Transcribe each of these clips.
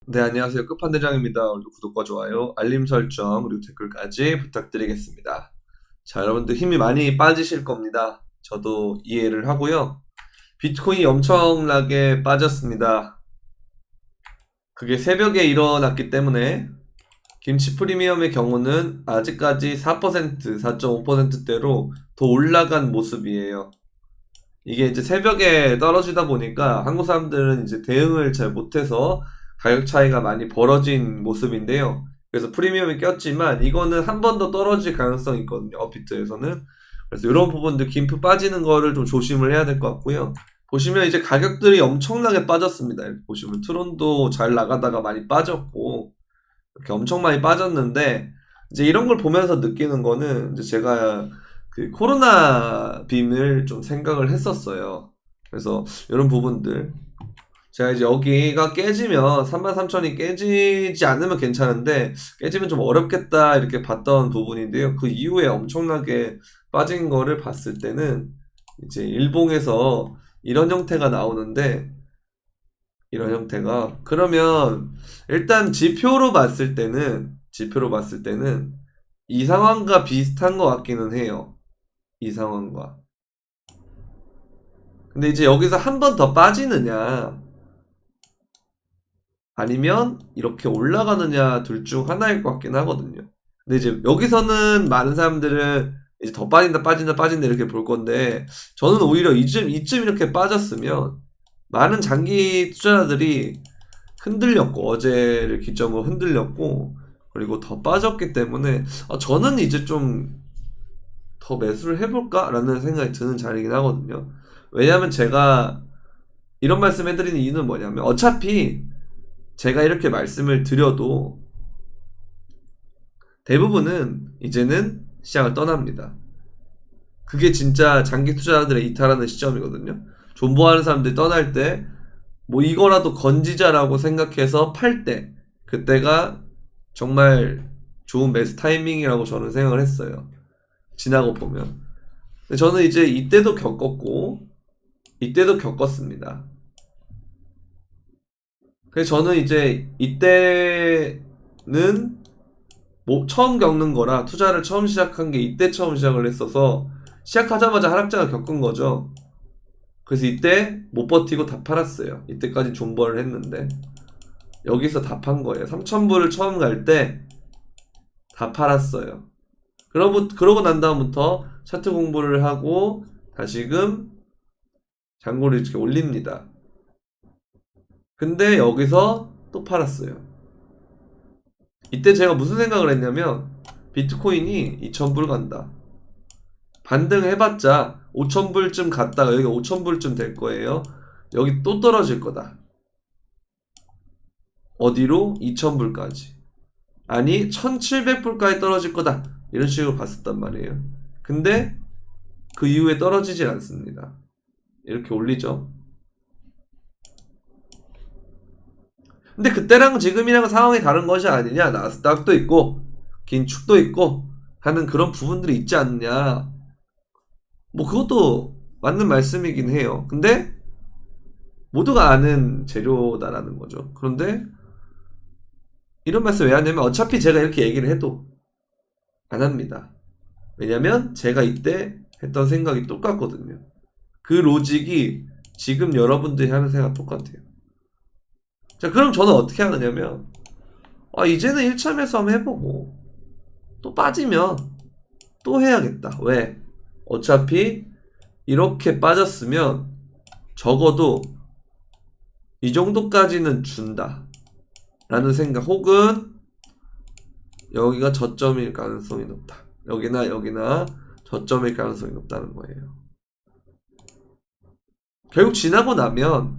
네, 안녕하세요. 끝판대장입니다. 오늘도 구독과 좋아요, 알림 설정, 그리고 댓글까지 부탁드리겠습니다. 자, 여러분들 힘이 많이 빠지실 겁니다. 저도 이해를 하고요. 비트코인이 엄청나게 빠졌습니다. 그게 새벽에 일어났기 때문에 김치 프리미엄의 경우는 아직까지 4%, 4.5%대로 더 올라간 모습이에요. 이게 이제 새벽에 떨어지다 보니까 한국 사람들은 이제 대응을 잘 못해서 가격 차이가 많이 벌어진 모습인데요. 그래서 프리미엄이 꼈지만 이거는 한 번 더 떨어질 가능성이 있거든요. 업비트에서는. 그래서 이런 부분들 김프 빠지는 거를 좀 조심을 해야 될 것 같고요. 보시면 이제 가격들이 엄청나게 빠졌습니다. 이렇게 보시면 트론도 잘 나가다가 많이 빠졌고 이렇게 엄청 많이 빠졌는데 이제 이런 걸 보면서 느끼는 거는 이제 제가 그 코로나 빔을 좀 생각을 했었어요. 그래서 이런 부분들 제가 이제 여기가 깨지면 33,000이 깨지지 않으면 괜찮은데 깨지면 좀 어렵겠다 이렇게 봤던 부분인데요. 그 이후에 엄청나게 빠진 거를 봤을 때는 이제 일봉에서 이런 형태가 나오는데 이런 형태가 그러면 일단 지표로 봤을 때는 이 상황과 비슷한 것 같기는 해요. 이 상황과. 근데 이제 여기서 한 번 더 빠지느냐 아니면 이렇게 올라가느냐 둘 중 하나일 것 같긴 하거든요. 근데 이제 여기서는 많은 사람들은 이제 더 빠진다 빠진다 빠진다 이렇게 볼 건데 저는 오히려 이쯤 이렇게 빠졌으면 많은 장기 투자자들이 흔들렸고 어제를 기점으로 흔들렸고 그리고 더 빠졌기 때문에 저는 이제 좀 더 매수를 해볼까라는 생각이 드는 자리이긴 하거든요. 왜냐하면 제가 이런 말씀 해드리는 이유는 뭐냐면 어차피 제가 이렇게 말씀을 드려도 대부분은 이제는 시장을 떠납니다. 그게 진짜 장기 투자자들의 이탈하는 시점이거든요. 존버하는 사람들이 떠날 때 뭐 이거라도 건지자라고 생각해서 팔 때 그때가 정말 좋은 매수 타이밍이라고 저는 생각을 했어요. 지나고 보면. 근데 저는 이제 이때도 겪었고 이때도 겪었습니다. 그래서 저는 이제 이때는 뭐 처음 겪는 거라 투자를 처음 시작한 게 이때 처음 시작을 했어서 시작하자마자 하락장을 겪은 거죠. 그래서 이때 못 버티고 다 팔았어요. 이때까지 존버를 했는데 여기서 다 판 거예요. 3,000불을 처음 갈 때 다 팔았어요. 그러고 난 다음부터 차트 공부를 하고 다시금 잔고를 이렇게 올립니다. 근데 여기서 또 팔았어요. 이때 제가 무슨 생각을 했냐면 비트코인이 2,000불 간다. 반등해봤자 5,000불쯤 갔다가 여기 5,000불쯤 될 거예요. 여기 또 떨어질 거다. 어디로? 2,000불까지. 아니 1,700불까지 떨어질 거다. 이런 식으로 봤었단 말이에요. 근데 그 이후에 떨어지질 않습니다. 이렇게 올리죠. 근데 그때랑 지금이랑 상황이 다른 것이 아니냐. 나스닥도 있고 긴축도 있고 하는 그런 부분들이 있지 않느냐. 뭐 그것도 맞는 말씀이긴 해요. 근데 모두가 아는 재료다라는 거죠. 그런데 이런 말씀 왜 하냐면 어차피 제가 이렇게 얘기를 해도 안 합니다. 왜냐면 제가 이때 했던 생각이 똑같거든요. 그 로직이 지금 여러분들이 하는 생각 똑같아요. 자, 그럼 저는 어떻게 하느냐면 이제는 1차 매수 한번 해보고 또 빠지면 또 해야겠다. 왜? 어차피 이렇게 빠졌으면 적어도 이 정도까지는 준다 라는 생각 혹은 여기가 저점일 가능성이 높다. 여기나 저점일 가능성이 높다는 거예요. 결국 지나고 나면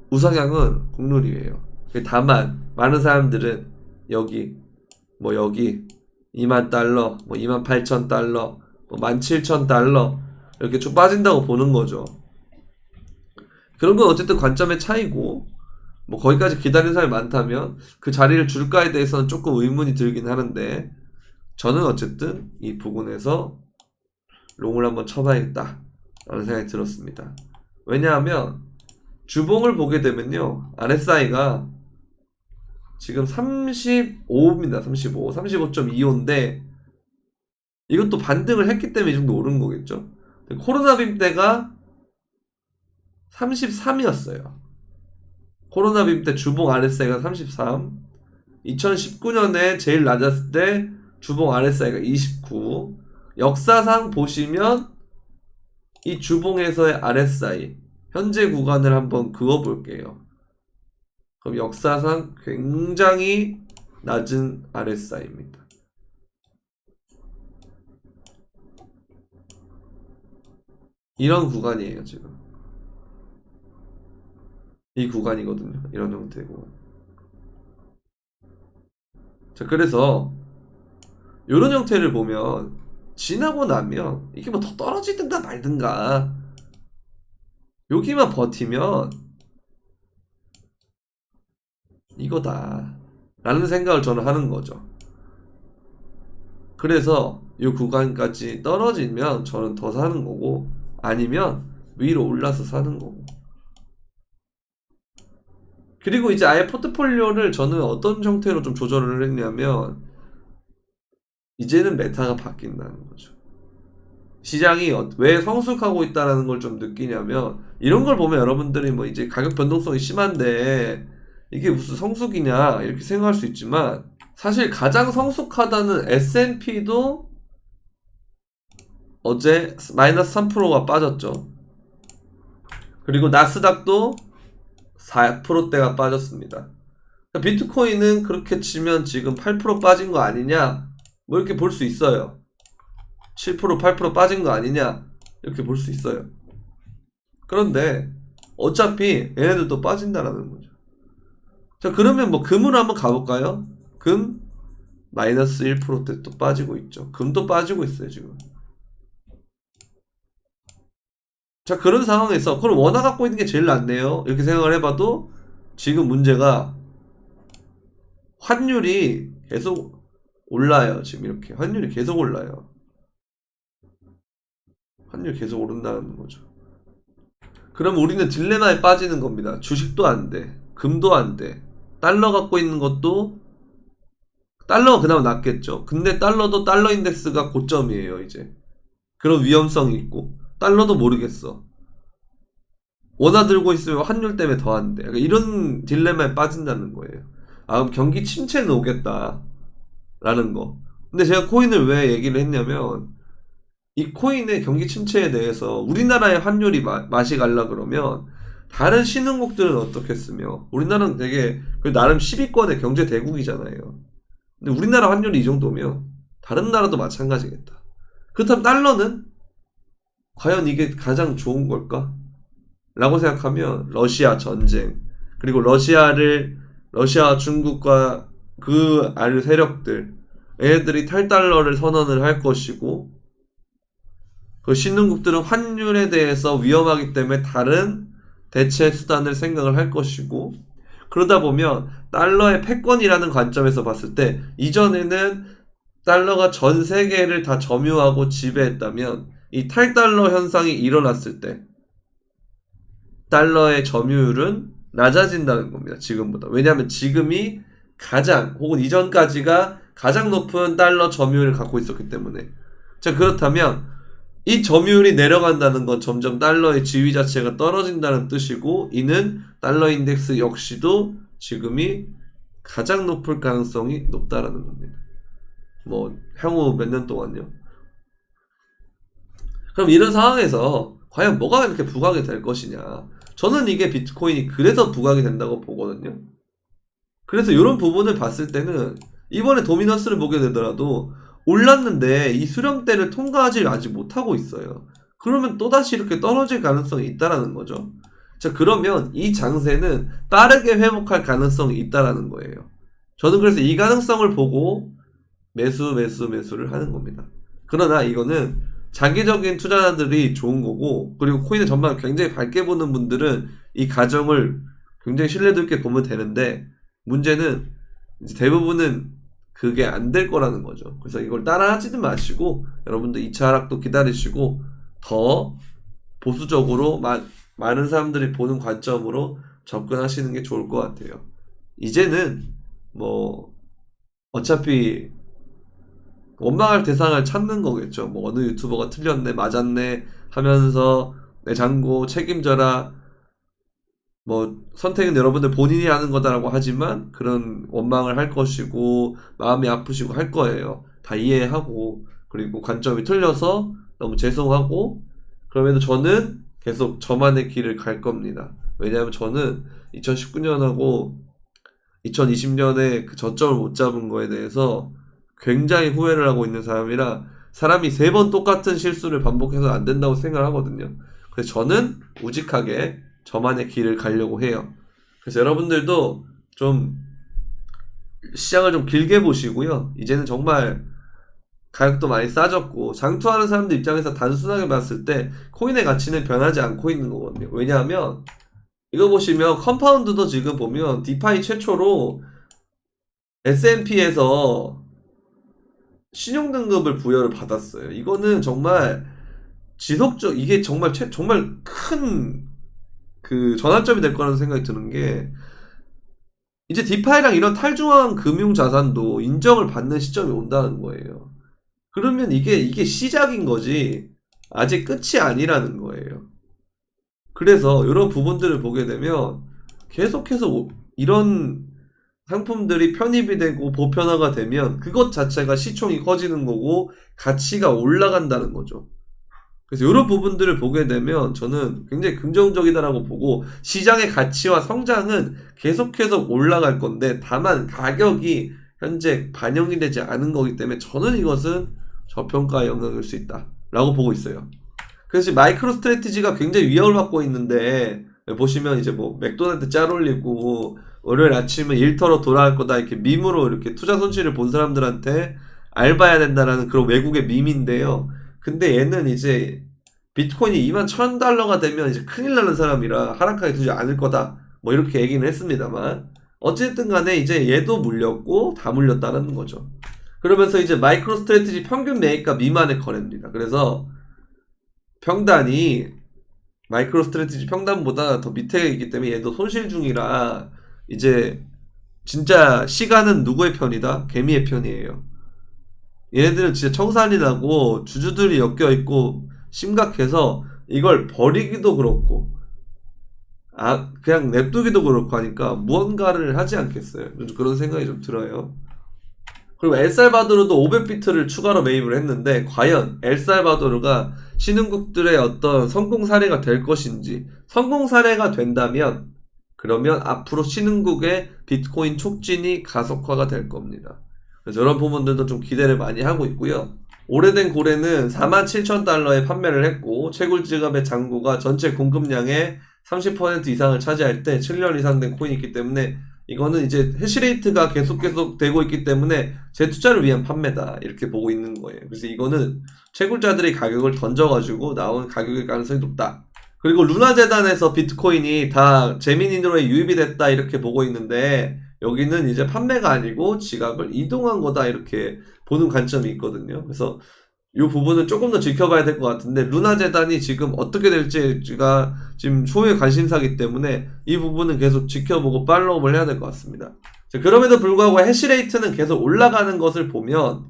우상향은 국룰이에요. 다만 많은 사람들은 여기 2만 달러, 뭐 2만 8천 달러, 뭐 17,000달러 이렇게 쭉 빠진다고 보는 거죠. 그런 건 어쨌든 관점의 차이고 뭐 거기까지 기다리는 사람이 많다면 그 자리를 줄까에 대해서는 조금 의문이 들긴 하는데 저는 어쨌든 이 부분에서 롱을 한번 쳐봐야겠다 라는 생각이 들었습니다. 왜냐하면 주봉을 보게 되면요 RSI가 지금 35입니다. 35. 35.25인데 이것도 반등을 했기 때문에 이 정도 오른 거겠죠. 코로나 빔 때가 33이었어요. 코로나 빔 때 주봉 RSI가 33. 2019년에 제일 낮았을 때 주봉 RSI가 29. 역사상 보시면 이 주봉에서의 RSI 현재 구간을 한번 그어볼게요. 그럼 역사상 굉장히 낮은 RSI입니다. 이런 구간이에요, 지금. 이 구간이거든요. 이런 형태의 구간. 자, 그래서 이런 형태를 보면 지나고 나면 이게 뭐 더 떨어지든가 말든가 여기만 버티면 이거다 라는 생각을 저는 하는 거죠. 그래서 이 구간까지 떨어지면 저는 더 사는 거고 아니면 위로 올라서 사는 거고. 그리고 이제 아예 포트폴리오를 저는 어떤 형태로 좀 조절을 했냐면 이제는 메타가 바뀐다는 거죠. 시장이 왜 성숙하고 있다는 걸 좀 느끼냐면 이런 걸 보면 여러분들이 뭐 이제 가격 변동성이 심한데 이게 무슨 성숙이냐 이렇게 생각할 수 있지만 사실 가장 성숙하다는 S&P도 어제 마이너스 3%가 빠졌죠. 그리고 나스닥도 4%대가 빠졌습니다. 비트코인은 그렇게 치면 지금 8% 빠진 거 아니냐 뭐 이렇게 볼 수 있어요. 7% 8% 빠진 거 아니냐 이렇게 볼 수 있어요. 그런데 어차피 얘네들도 빠진다라는 거죠. 자, 그러면 뭐 금으로 한번 가볼까요? 금 마이너스 1%대 또 빠지고 있죠. 금도 빠지고 있어요 지금. 자, 그런 상황에서 그럼 원화 갖고 있는 게 제일 낫네요 이렇게 생각을 해봐도 지금 문제가 환율이 계속 올라요. 지금 이렇게 환율이 계속 올라요. 환율이 계속 오른다는 거죠. 그럼 우리는 딜레마에 빠지는 겁니다. 주식도 안 돼. 금도 안 돼. 달러 갖고 있는 것도 달러가 그나마 낫겠죠. 근데 달러도 달러 인덱스가 고점이에요 이제. 그런 위험성이 있고 달러도 모르겠어. 원화 들고 있으면 환율 때문에 더 안 돼. 그러니까 이런 딜레마에 빠진다는 거예요. 아, 그럼 경기 침체는 오겠다 라는 거. 근데 제가 코인을 왜 얘기를 했냐면 이 코인의 경기 침체에 대해서 우리나라의 환율이 맛이 갈라 그러면 다른 신흥국들은 어떻겠으며 우리나라는 되게 나름 10위권의 경제 대국이잖아요. 근데 우리나라 환율이 이 정도면 다른 나라도 마찬가지겠다. 그렇다면 달러는 과연 이게 가장 좋은 걸까? 라고 생각하면 러시아 전쟁 그리고 러시아와 중국과 그 아래 세력들 얘네들이 탈달러를 선언을 할 것이고 그 신흥국들은 환율에 대해서 위험하기 때문에 다른 대체 수단을 생각을 할 것이고 그러다 보면 달러의 패권이라는 관점에서 봤을 때 이전에는 달러가 전 세계를 다 점유하고 지배했다면 이 탈달러 현상이 일어났을 때 달러의 점유율은 낮아진다는 겁니다. 지금보다. 왜냐하면 지금이 가장 혹은 이전까지가 가장 높은 달러 점유율을 갖고 있었기 때문에. 자, 그렇다면 이 점유율이 내려간다는 건 점점 달러의 지위 자체가 떨어진다는 뜻이고 이는 달러 인덱스 역시도 지금이 가장 높을 가능성이 높다라는 겁니다. 뭐 향후 몇 년 동안요. 그럼 이런 상황에서 과연 뭐가 이렇게 부각이 될 것이냐. 저는 이게 비트코인이 그래서 부각이 된다고 보거든요. 그래서 이런 부분을 봤을 때는 이번에 도미넌스를 보게 되더라도 올랐는데 이 수렴대를 통과하지 아직 못하고 있어요. 그러면 또다시 이렇게 떨어질 가능성이 있다라는 거죠. 자, 그러면 이 장세는 빠르게 회복할 가능성이 있다라는 거예요. 저는 그래서 이 가능성을 보고 매수를 하는 겁니다. 그러나 이거는 장기적인 투자자들이 좋은 거고 그리고 코인의 전망을 굉장히 밝게 보는 분들은 이 가정을 굉장히 신뢰도 있게 보면 되는데 문제는 이제 대부분은 그게 안 될 거라는 거죠. 그래서 이걸 따라하지는 마시고 여러분들 2차 하락도 기다리시고 더 보수적으로 많은 사람들이 보는 관점으로 접근하시는 게 좋을 것 같아요. 이제는 뭐 어차피 원망할 대상을 찾는 거겠죠. 뭐 어느 유튜버가 틀렸네, 맞았네 하면서 내 장고 책임져라. 뭐 선택은 여러분들 본인이 하는 거다라고 하지만 그런 원망을 할 것이고 마음이 아프시고 할 거예요. 다 이해하고 그리고 관점이 틀려서 너무 죄송하고 그럼에도 저는 계속 저만의 길을 갈 겁니다. 왜냐하면 저는 2019년하고 2020년에 그 저점을 못 잡은 거에 대해서 굉장히 후회를 하고 있는 사람이라 사람이 3번 똑같은 실수를 반복해서 안 된다고 생각을 하거든요. 그래서 저는 우직하게 저만의 길을 가려고 해요. 그래서 여러분들도 좀 시장을 좀 길게 보시고요. 이제는 정말 가격도 많이 싸졌고 장투하는 사람들 입장에서 단순하게 봤을 때 코인의 가치는 변하지 않고 있는 거거든요. 왜냐하면 이거 보시면 컴파운드도 지금 보면 디파이 최초로 S&P에서 신용등급을 부여를 받았어요. 이거는 정말 지속적 이게 정말 정말 큰 그 전환점이 될 거라는 생각이 드는 게 이제 디파이랑 이런 탈중앙 금융 자산도 인정을 받는 시점이 온다는 거예요. 그러면 이게 시작인 거지 아직 끝이 아니라는 거예요. 그래서 이런 부분들을 보게 되면 계속해서 이런 상품들이 편입이 되고 보편화가 되면 그것 자체가 시총이 커지는 거고 가치가 올라간다는 거죠. 그래서 이런 부분들을 보게 되면 저는 굉장히 긍정적이다라고 보고 시장의 가치와 성장은 계속해서 올라갈 건데 다만 가격이 현재 반영이 되지 않은 거기 때문에 저는 이것은 저평가의 영역일 수 있다라고 보고 있어요. 그래서 마이크로 스트래티지가 굉장히 위협을 받고 있는데 보시면 이제 뭐 맥도날드 짤 올리고 월요일 아침에 일터로 돌아갈 거다 이렇게 밈으로 이렇게 투자 손실을 본 사람들한테 알바해야 된다라는 그런 외국의 밈인데요. 근데 얘는 이제 비트코인이 21,000달러가 되면 이제 큰일 나는 사람이라 하락하게 두지 않을 거다. 뭐 이렇게 얘기는 했습니다만 어쨌든 간에 이제 얘도 물렸고 다 물렸다는 거죠. 그러면서 이제 마이크로 스트래티지 평균 매입가 미만의 거래입니다. 그래서 평단이 마이크로 스트래티지 평단보다 더 밑에 있기 때문에 얘도 손실 중이라 이제 진짜 시간은 누구의 편이다? 개미의 편이에요. 얘네들은 진짜 청산이 나고 주주들이 엮여있고 심각해서 이걸 버리기도 그렇고 그냥 냅두기도 그렇고 하니까 무언가를 하지 않겠어요. 그런 생각이 좀 들어요. 그리고 엘살바도르도 500비트를 추가로 매입을 했는데 과연 엘살바도르가 신흥국들의 어떤 성공 사례가 될 것인지 성공 사례가 된다면 그러면 앞으로 신흥국의 비트코인 촉진이 가속화가 될 겁니다. 그래서 이런 부분들도 좀 기대를 많이 하고 있고요. 오래된 고래는 47,000달러에 판매를 했고 채굴 지갑의 잔고가 전체 공급량의 30% 이상을 차지할 때 7년 이상 된 코인이 있기 때문에 이거는 이제 해시레이트가 계속 되고 있기 때문에 재투자를 위한 판매다 이렇게 보고 있는 거예요. 그래서 이거는 채굴자들이 가격을 던져가지고 나온 가격일 가능성이 높다. 그리고 루나 재단에서 비트코인이 다 제미니로에 유입이 됐다 이렇게 보고 있는데 여기는 이제 판매가 아니고 지갑을 이동한 거다 이렇게 보는 관점이 있거든요. 그래서 이 부분은 조금 더 지켜봐야 될 것 같은데 루나 재단이 지금 어떻게 될지가 지금 초유의 관심사기 때문에 이 부분은 계속 지켜보고 팔로우를 해야 될 것 같습니다. 자, 그럼에도 불구하고 해시레이트는 계속 올라가는 것을 보면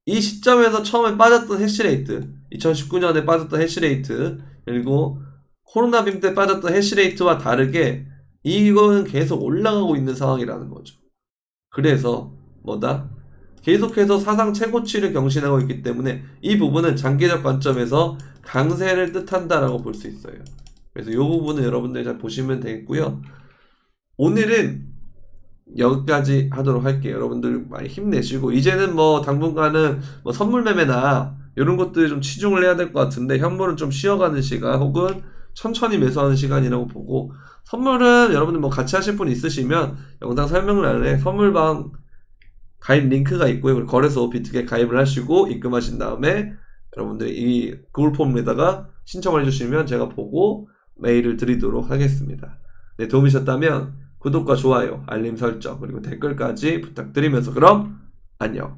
이 시점에서 처음에 빠졌던 해시레이트 2019년에 빠졌던 해시레이트 그리고 코로나 빔 때 빠졌던 해시레이트와 다르게 이거는 계속 올라가고 있는 상황이라는 거죠. 그래서 뭐다? 계속해서 사상 최고치를 경신하고 있기 때문에 이 부분은 장기적 관점에서 강세를 뜻한다라고 볼 수 있어요. 그래서 이 부분은 여러분들이 잘 보시면 되겠고요. 오늘은 여기까지 하도록 할게요. 여러분들 많이 힘내시고 이제는 뭐 당분간은 뭐 선물 매매나 이런 것들이 좀 치중을 해야 될 것 같은데 현물은 좀 쉬어가는 시간 혹은 천천히 매수하는 시간이라고 보고 선물은 여러분들 뭐 같이 하실 분 있으시면 영상 설명란에 선물방 가입 링크가 있고요. 그리고 거래소 비트게 가입을 하시고 입금하신 다음에 여러분들이 이 구글 폼에다가 신청을 해주시면 제가 보고 메일을 드리도록 하겠습니다. 네, 도움이 되셨다면 구독과 좋아요, 알림 설정 그리고 댓글까지 부탁드리면서 그럼 안녕.